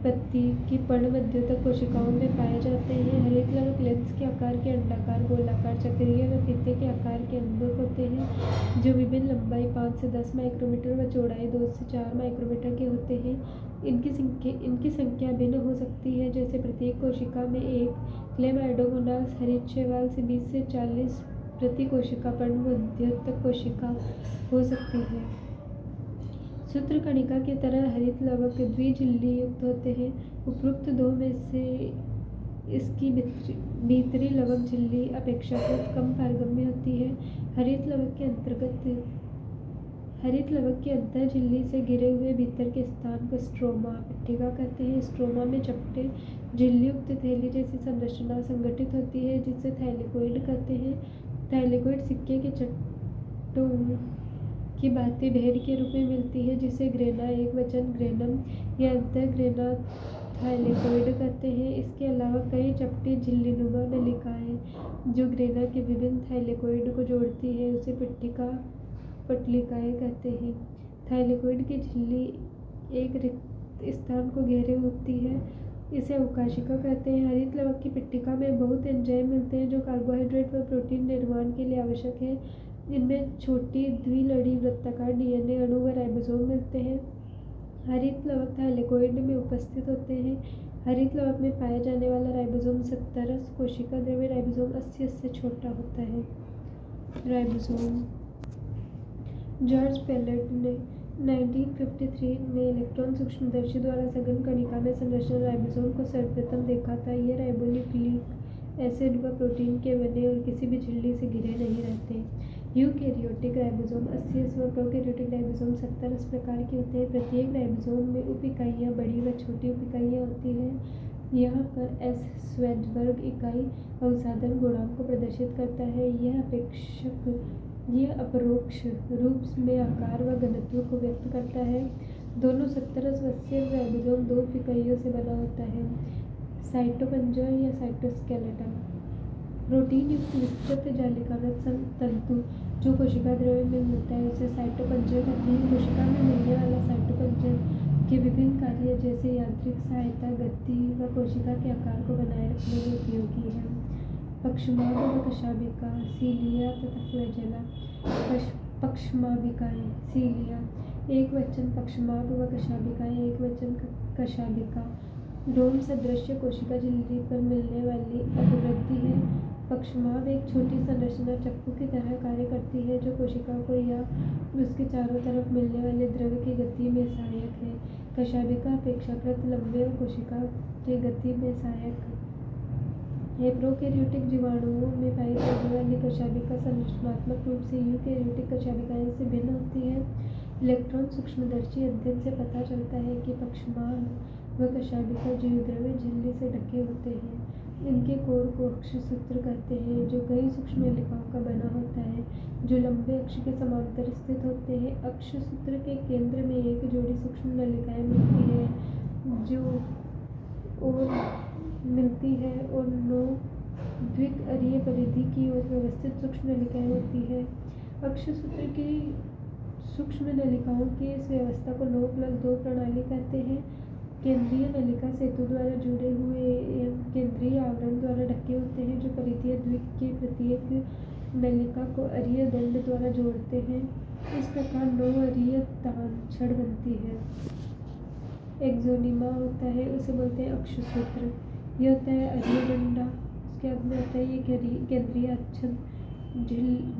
पत्ती की पर्णमध्योतक कोशिकाओं में पाए जाते हैं। हरित लवक लेंस के आकार के अंडाकार, गोलाकार, चक्रीय व फीते के आकार के अंडक होते हैं, जो विभिन्न लंबाई 5 से 10 माइक्रोमीटर व चौड़ाई 2 से 4 माइक्रोमीटर के होते हैं। इनकी संख्या भिन्न हो सकती है, जैसे प्रत्येक कोशिका में एक क्लेमाइडोमोनास हरित शैवाल से 20 से 40 प्रति कोशिका पर्णमध्योतक कोशिका हो सकती है। सूत्रकणिका की तरह हरित लवक द्विझिल्ली युक्त होते हैं। उपरोक्त दो में से इसकी भीतरी लवक झिल्ली अपेक्षाकृत कम पारगम्य होती है। हरित लवक के अंतर झिल्ली से घिरे हुए भीतर के स्थान को स्ट्रोमा पट्टिका कहते हैं। स्ट्रोमा में चपटे झिल्लीयुक्त थैली जैसी संरचना संगठित होती है, जिसे थैलेकोइड कहते हैं। थैलेकोइड सिक्के के चट्टों की भांति ढेर के रूप में मिलती है, जिसे ग्रेना एकवचन ग्रेनम या अंतःग्रेना थैलेकोइड कहते हैं। इसके अलावा कई चपटी झिल्लीनुमा नलिकाएं जो ग्रेना के विभिन्न थैलेकोइड को जोड़ती है, उसे पट्टिकाएं कहते हैं। थैलेकोइड की झिल्ली एक रिक्त स्थान को घेरे होती है, इसे अवकाशिका कहते हैं। हरित लवक की पट्टिका में बहुत एंजाइम मिलते हैं, जो कार्बोहाइड्रेट व प्रोटीन निर्माण के लिए आवश्यक है। इनमें छोटी द्विलड़ी वृत्ताकार डीएनए अणु व राइबोसोम मिलते हैं। हरित लवक थैलेकोइड में उपस्थित होते हैं। हरित लवक में पाया जाने वाला राइबोसोम 70 कोशिका द्रव्य राइबोसोम 80 से छोटा होता है। राइबोसोम। जॉर्ज पेलेट ने 1953 में इलेक्ट्रॉन सूक्ष्मदर्शी द्वारा सघन कणिका में संरचना राइबोसोम को सर्वप्रथम देखा था। ये राइबोन्यूक्लिक एसिड व प्रोटीन के बने और किसी भी झिल्ली से घिरे नहीं रहते। यूकैरियोटिक राइबोसोम 80 व प्रोकैरियोटिक राइबोसोम 70 प्रकार के होते हैं। प्रत्येक राइबोसोम में उप इकाइयाँ, बड़ी व छोटी उप इकाइयाँ होती हैं। यहाँ पर एस. श्वेटबर्ग इकाई अवसादन गुणांक को प्रदर्शित करता है। यह अपरोक्ष रूप में आकार व घनत्व को व्यक्त करता है। दोनों 70 व 80 राइबोसोम दो उप इकाइयों से बना होता है, साइटोपंजर या साइटोस्केलेटन। प्रोटीन युक्त विस्तृत जालिकाकार तंतु जो कोशिका द्रव्य में मिलता है, उसे साइटोपंजर कहते हैं। कोशिका में मिलने वाला साइटोपंजर के विभिन्न कार्य जैसे यांत्रिक सहायता, गति व कोशिका के आकार को बनाए रखने में उपयोगी है। पक्षमाभ व कशाभिका, सीलिया तथा फ्लैजेला। पक्षमाभिकाएं। सीलिया एक वचन पक्षमाभ व कशाभिकाएं एक वचन कशाभिका। डोम सदृश कोशिका झिल्ली पर मिलने वाली अभिवृद्धि है। पक्षमाभ एक छोटी संरचना चप्पू की तरह कार्य करती है, जो कोशिका को या उसके चारों तरफ मिलने वाले द्रव्य की गति में सहायक है। कशाभिका अपेक्षाकृत लंबे और कोशिका की गति में सहायक है। प्रोकैरियोटिक जीवाणुओं में पाई जाने वाली कशाभिका संरचनात्मक रूप से यूकैरियोटिक कशाभिकाएं से भिन्न होती है। इलेक्ट्रॉन सूक्ष्मदर्शी अध्ययन से पता चलता है कि पक्षमाभ व कशाभिका जीवद्रव्य झिल्ली से ढके होते हैं। इनके कोर को अक्षसूत्र कहते हैं, जो कई सूक्ष्म नलिकाओं का बना होता है, जो लंबे अक्ष के समांतर स्थित होते हैं। अक्षसूत्र के केंद्र में एक जोड़ी सूक्ष्म नलिकाएं मिलती है और 9 द्विअरीय परिधि की ओर व्यवस्थित सूक्ष्म नलिकाएं होती है। अक्षसूत्र की सूक्ष्म नलिकाओं की इस व्यवस्था को 9+2 प्रणाली कहते हैं। केंद्रीय नलिका सेतु द्वारा जुड़े हुए एवं केंद्रीय आवरण द्वारा ढके होते हैं, जो परिधीय द्वीप के प्रत्येक नलिका को अरीय दंड द्वारा जोड़ते हैं। इस प्रकार 9 अरीय तान छड़ बनती है। एक्सोनिमा होता है, उसे बोलते हैं अक्षसूत्र। ये होता है अरियोडंडा। उसके बाद में होता है ये केंद्रीय अच्छन,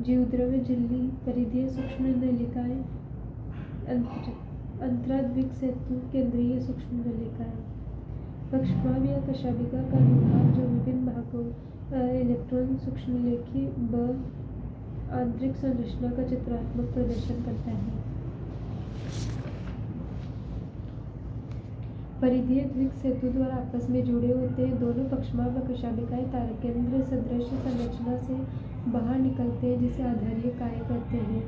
जीवद्रव्य झिल्ली, परिधीय सूक्ष्म नलिकाएं, अंतराद्विक सेतु, केंद्रीय सूक्ष्म नलिकाएं। पक्षवाम या कशाभिका का विभाग जो विभिन्न भागों इलेक्ट्रॉन सूक्ष्मलेखी व आंतरिक संरचना का चित्रात्मक प्रदर्शन करता है। परिधीय द्विक सेतु द्वारा आपस में जुड़े होते हैं। दोनों पक्षमा व कशाभिकाएं तारकेंद्र सदृश संरचना से बाहर निकलते हैं, जिसे आधारीय काय कहते हैं।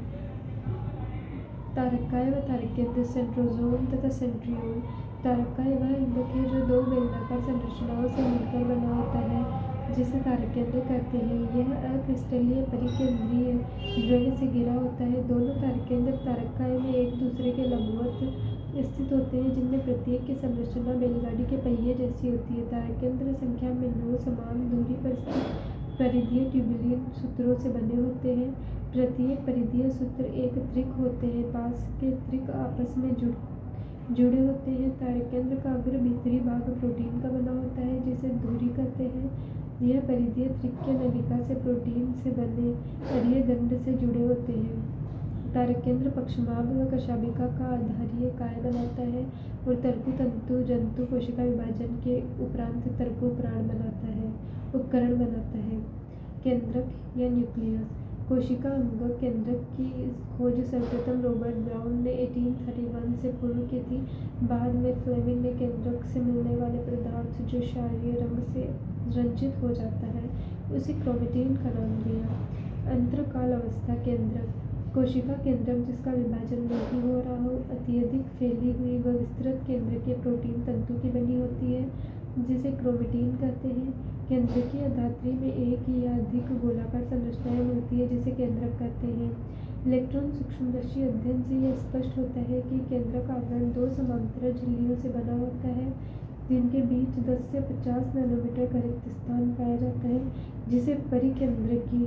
तारकाय व तारकेंद्र, सेंट्रोजोम तथा सेंट्रियोल। तारकाय वह इंदक है जो दो बेलनाकार संरचनाओं से मिलकर बना होता है, जिसे तारकेंद्र कहते हैं। यह अक्रिस्टलीय परिकेंद्रीय द्रव्य से घिरा होता है। दोनों तारकेंद्र तारकाय में एक दूसरे के लंबवत स्थित होते हैं, जिनमें प्रत्येक की संरचना बैलगाड़ी के पहिए जैसी होती है। तारकेंद्र संख्या में 9 समान दूरी पर स्थित परिधीय ट्यूबुलिन सूत्रों से बने होते हैं। प्रत्येक परिधीय सूत्र एक त्रिक होते हैं। पास के त्रिक आपस में जुड़े होते हैं। तारकेंद्र का अग्र भीतरी भाग प्रोटीन का बना होता है, जिसे धुरी कहते हैं। यह परिधीय त्रिक के नलिका से प्रोटीन से बने अरिय दंड से जुड़े होते हैं। तारकेंद्र पक्षमाभ व कशाभिका का आधारीय काय बनाता है और तर्कु तंतु जंतु कोशिका विभाजन के उपरांत तर्कु उपकरण बनाता है। केंद्रक या न्यूक्लियस। कोशिका अंग केंद्रक की खोज सर्वप्रथम रॉबर्ट ब्राउन ने 1831 से पूर्व की थी। बाद में फ्लेमिंग ने केंद्रक से मिलने वाले पदार्थ जो क्षारीय रंग से रंजित हो जाता है, उसे क्रोमेटिन का नाम दिया। अंतरकाल अवस्था केंद्रक। कोशिका केंद्रक जिसका विभाजन नहीं हो रहा हो, अत्यधिक फैली हुई व विस्तृत केंद्र के प्रोटीन तंतु की बनी होती है, जिसे क्रोमेटिन कहते हैं। केंद्रकीय धात्री में एक या अधिक गोलाकार संरचनाएं मिलती है, जिसे केंद्रक कहते हैं। इलेक्ट्रॉन सूक्ष्मदर्शी अध्ययन से यह स्पष्ट होता है कि केंद्रक आवरण 2 समांतर झिल्लियों से बना होता है, जिनके बीच 10 से 50 नैनोमीटर का रिक्त स्थान पाया जाता है, जिसे परिकेंद्रकी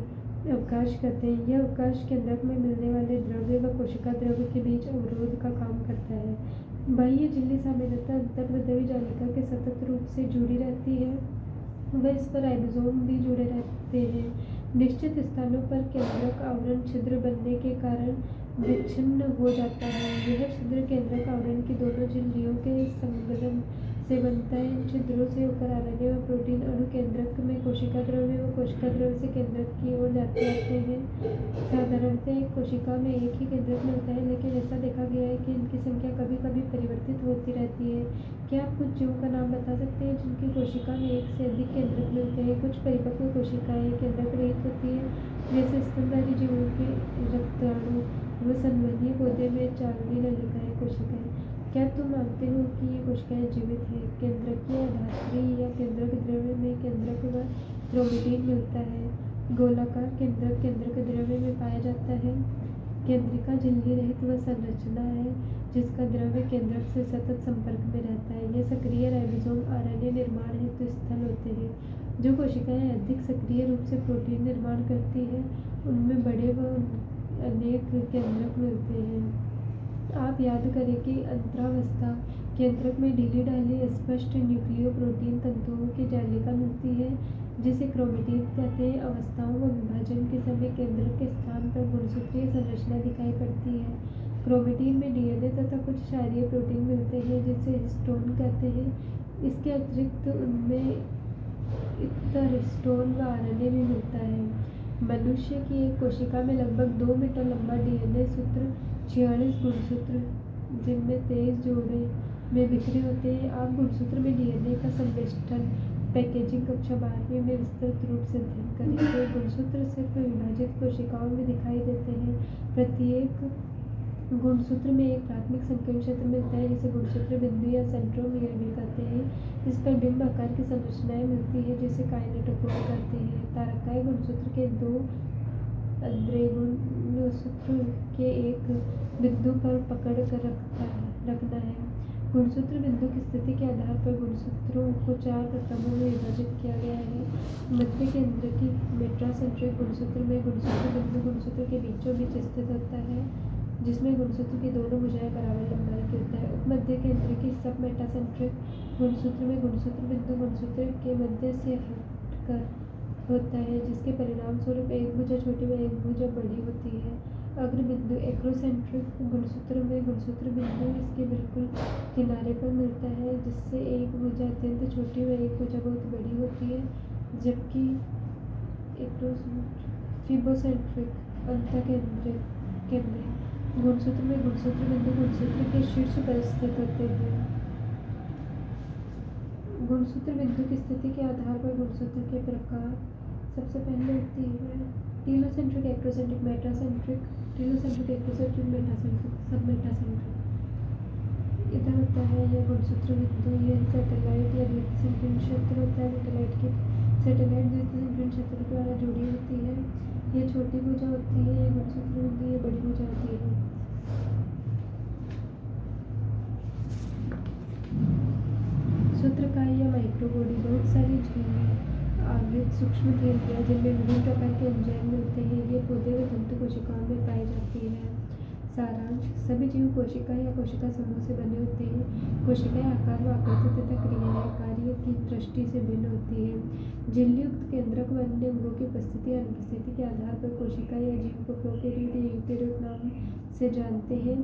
अवकाश कहते हैं। यह अवकाश केंद्रक में मिलने वाले द्रव्य व कोशिका द्रव्य के बीच अवरोध का काम करता है। बाह्य झिल्ली सामान्यतः अंतर्हृदयी जालिका के सतत रूप से जुड़ी रहती है व इस पर राइबोसोम भी जुड़े रहते हैं। निश्चित स्थानों पर केंद्रक आवरण छिद्र बनने के कारण विच्छिन्न हो जाता है। यह छिद्र केंद्रक आवरण की दोनों झिल्लियों के संलग्न से बनता है। इन छिद्रों से होकर आरएनए व प्रोटीन अणु केंद्रक में कोशिका द्रव्य व कोशिका द्रव्य से केंद्रक की ओर जाते रहते हैं। साधारणतः एक कोशिका में एक ही केंद्रक मिलता है, लेकिन ऐसा देखा गया है कि इनकी संख्या कभी कभी परिवर्तित होती रहती है। क्या आप कुछ जीवों का नाम बता सकते हैं जिनकी कोशिका में एक से अधिक केंद्रक मिलते हैं? कुछ परिपक्व कोशिकाएं केंद्रक रहित होती हैं, जैसे स्तनधारी जीवों के रक्ताणु व संवहनीय पौधे में चालनी नलिकाएं कोशिकाएं। क्या तुम मानते हो कि ये कोशिकाएं जीवित हैं? केंद्रकीय धात्री या केंद्रक द्रव्य में केंद्रक व क्रोमेटिन मिलता है। गोलाकार केंद्रक केंद्रक द्रव्य में पाया जाता है। केंद्रिका झिल्ली रहित वह संरचना है जिसका द्रव्य केंद्रक से सतत संपर्क में रहता है। ये सक्रिय राइबोसोम आरएनए निर्माण हेतु स्थल होते हैं। जो कोशिकाएं अधिक सक्रिय रूप से प्रोटीन निर्माण करती हैं, उनमें बड़े व अनेक केंद्रक मिलते हैं। आप याद करें कि अंतरावस्था केंद्रक में ढीली ढाली स्पष्ट न्यूक्लियो प्रोटीन तंतुओं की जालिका मिलती है, जिसे क्रोमेटिन कहते हैं। अवस्थाओं व विभाजन के समय केंद्रक के स्थान पर गुणसूत्रीय संरचना दिखाई पड़ती है। क्रोमेटिन में डीएनए तथा कुछ क्षारीय प्रोटीन मिलते हैं, जिसे हिस्टोन कहते हैं। इसके अतिरिक्त उनमें इतर हिस्टोन व आरएनए भी मिलता है। मनुष्य की एक कोशिका में लगभग 2 मीटर लंबा डीएनए सूत्र 46 गुणसूत्र, जिनमें 23 जोड़े में बिखरे होते हैं। आप गुणसूत्र में डीएनए का संवेष्टन पैकेजिंग कक्षा 12वीं में विस्तृत रूप से अध्ययन करेंगे। गुणसूत्र सिर्फ विभाजित कोशिकाओं में दिखाई देते हैं। प्रत्येक गुणसूत्र में एक प्राथमिक संकीर्ण क्षेत्र मिलता है, जिसे गुणसूत्र बिंदु या सेंट्रोमियर भी कहते हैं। इस पर बिंब आकार की संरचनाएं मिलती है, जिसे काइनेटोकोर कहते हैं। तारकाय गुणसूत्र के 2 अग्रणी गुणसूत्र के एक बिंदु पर पकड़ कर रखना है। गुणसूत्र बिंदु की स्थिति के आधार पर गुणसूत्रों को 4 प्रक्रमों में विभाजित किया गया है। मध्य केंद्र की मेट्रासेंट्रिक गुणसूत्र में गुणसूत्र बिंदु गुणसूत्र के बीचों बीच स्थित होता है। जिसमें गुणसूत्र की दोनों भुजाएं बराबर लंबाई की होता है। उपमध्य केंद्र की सब मेटासेंट्रिक गुणसूत्र में गुणसूत्र बिंदु गुणसूत्र के मध्य से हटकर होता है, जिसके परिणाम स्वरूप एक भुजा छोटी व एक भुजा बड़ी होती है। अग्र बिंदु एक्रोसेंट्रिक गुणसूत्र में गुणसूत्र बिंदु इसके बिल्कुल किनारे पर मिलता है, जिससे एक भुजा अत्यंत छोटी व एक भुजा बहुत बड़ी होती है, जबकि फिबोसेंट्रिक अंतःकेंद्रिक गुणसूत्र में गुणसूत्र बिंदु गुणसूत्र के शीर्ष पर स्थित होते हैं। गुणसूत्र बिंदु की स्थिति के आधार पर गुणसूत्र के प्रकार सबसे पहले होती है telocentric, acrocentric, metacentric, telocentric, acrocentric, metacentric, सब मेटासेंट्रिक। इधर होता है यह गुणसूत्र बिंदु, यह सैटेलाइट या द्वितीय संकीर्ण क्षेत्र होता है। सैटेलाइट द्वितीय संकीर्ण क्षेत्र द्वारा जुड़ी होती है। यह छोटी भुजा होती है। यह गुणसूत्र बिंदु ये बड़ी भुजा होती है। सूत्रकाय या माइक्रोबॉडी बहुत सारी झिल्ली आवृत सूक्ष्म झिल्लियाँ जिनमें विभिन्न प्रकार के एंजाइम मिलते हैं, ये पौधे व जंतु कोशिकाओं में पाई जाती है। सारांश: सभी जीव कोशिका या कोशिका समूह से बने होते हैं। कोशिकाएं आकार व आकृति तथा क्रियाएं कार्य की दृष्टि से भिन्न होती है। झिल्ली युक्त केंद्रक व अन्य अंगों की उपस्थिति या अनुपस्थिति के आधार पर कोशिका या जीव को प्रोकैरियोट या यूकेरियोट नाम से जानते हैं।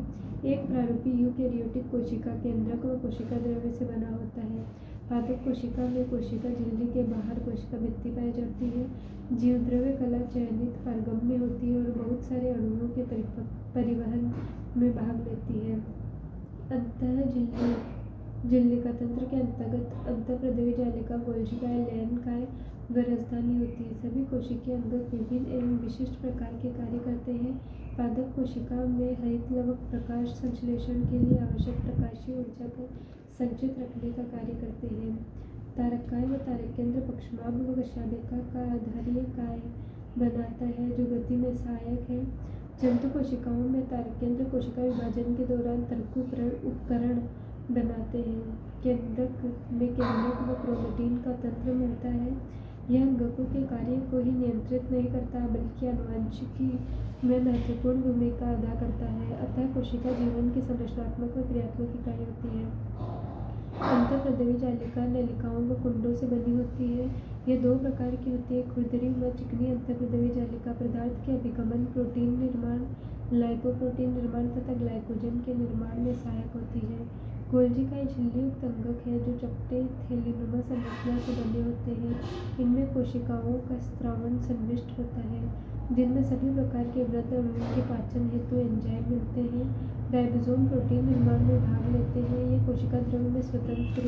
एक प्रारूपी यूकेरियोटिक कोशिका केंद्रक व कोशिका द्रव्य से बना होता है। पादप कोशिका में कोशिका झिल्ली के बाहर कोशिका भित्ति पाई जाती है। जीवद्रव्य कला चयनित पारगम्य होती है और बहुत सारे अणुओं के परिवहन में भाग लेती है। झिल्लिका तंत्र के अंतर्गत अंतःप्रदेवी जालिका, गोल्जिकाएं, लयनकाएं व रसधानी होती है। सभी कोशिकीय अंगक विभिन्न एवं विशिष्ट प्रकार के कार्य करते हैं। पादप कोशिका में हरित लवक प्रकाश संश्लेषण के लिए आवश्यक प्रकाशीय ऊर्जा को संचित रखने का कार्य करते हैं। तारककाय व तारक केंद्र पक्षमार्ग व कशाभिका का आधारीय काय बनाता है, जो गति में सहायक है। जंतु कोशिकाओं में तारक केंद्र कोशिका विभाजन के दौरान तर्कु उपकरण बनाते हैं। केंद्रक में केंद्रक व क्रोमेटिन का तंत्र मिलता है। यह अंगकों के कार्य को ही नियंत्रित नहीं करता, बल्कि आनुवंशिकी में महत्वपूर्ण भूमिका अदा करता है। अतः कोशिका जीवन की संरचनात्मक व क्रियात्मक इकाई होती है। अंतःप्रदेवी जालिका नलिकाओं व कुंडों से बनी होती है। यह दो प्रकार की होती है, खुरदरी व चिकनी अंतःप्रदेवी जालिका पदार्थ के अभिगमन, प्रोटीन निर्माण, लाइपोप्रोटीन निर्माण तथा ग्लाइकोजन के निर्माण में सहायक होती है। गोल्जिकाएं झिल्ली युक्त अंगक है जो चपटे थैलीनुमा संरचना से बने होते हैं। इनमें कोशिकाओं का स्त्रावन संविष्ट होता है, जिनमें सभी प्रकार के वृद्ध अणुओं के पाचन हेतु एंजाइम मिलते हैं। राइबोसोम प्रोटीन निर्माण में भाग लेते हैं। ये कोशिका द्रव्य में स्वतंत्र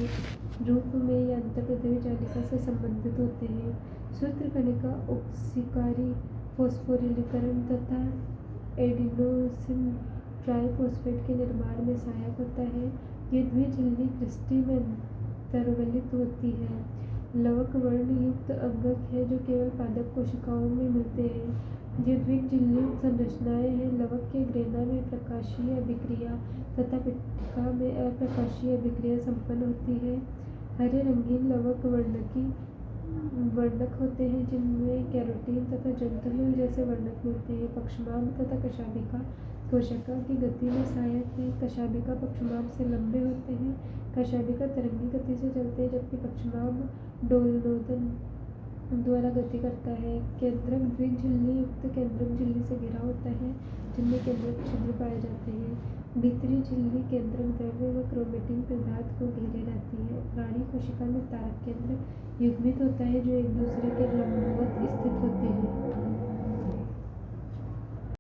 रूप में या अंतःप्रदेवी जालिका से संबंधित होते हैं। सूत्रकणिका ऑक्सीकारी फॉस्फोरिलीकरण तथा एडिनोसिन ट्राइफॉस्फेट के निर्माण में सहायक होता है। ये द्विझिल्ली क्रिस्टी में अंतर्गलित होती है। लवक वर्ण युक्त अंगक है जो केवल पादप कोशिकाओं में मिलते हैं। ये द्विझिल्ली संरचनाएं हैं। लवक के ग्रेना में प्रकाशीय अभिक्रिया तथा पिट्ठा में अप्रकाशीय अभिक्रिया संपन्न होती है। हरे रंगीन लवक वर्णक होते हैं, जिनमें कैरोटीन तथा जंतुमूल जैसे वर्णक मिलते हैं। पक्षमार्ग तथा कशाभिका कोशिका की गति में सहायक है। कशाभिका पक्षमार्ग से लंबे होते हैं। कशाभिका तरंगी गति से चलते हैं, जबकि पक्षमार्ग डोलनोदन द्वारा गति करता है। केंद्रक द्विझिल्ली युक्त केंद्रक झिल्ली से घिरा होता है, जिनमें केंद्रक छिद्र पाए जाते हैं। भीतरी झिल्ली केंद्रक द्रव्य व क्रोमेटिन पदार्थ को घेरे रहती है। प्राणी कोशिका में तारक केंद्र युग्मित होता है, जो एक दूसरे के लंबवत स्थित होते हैं।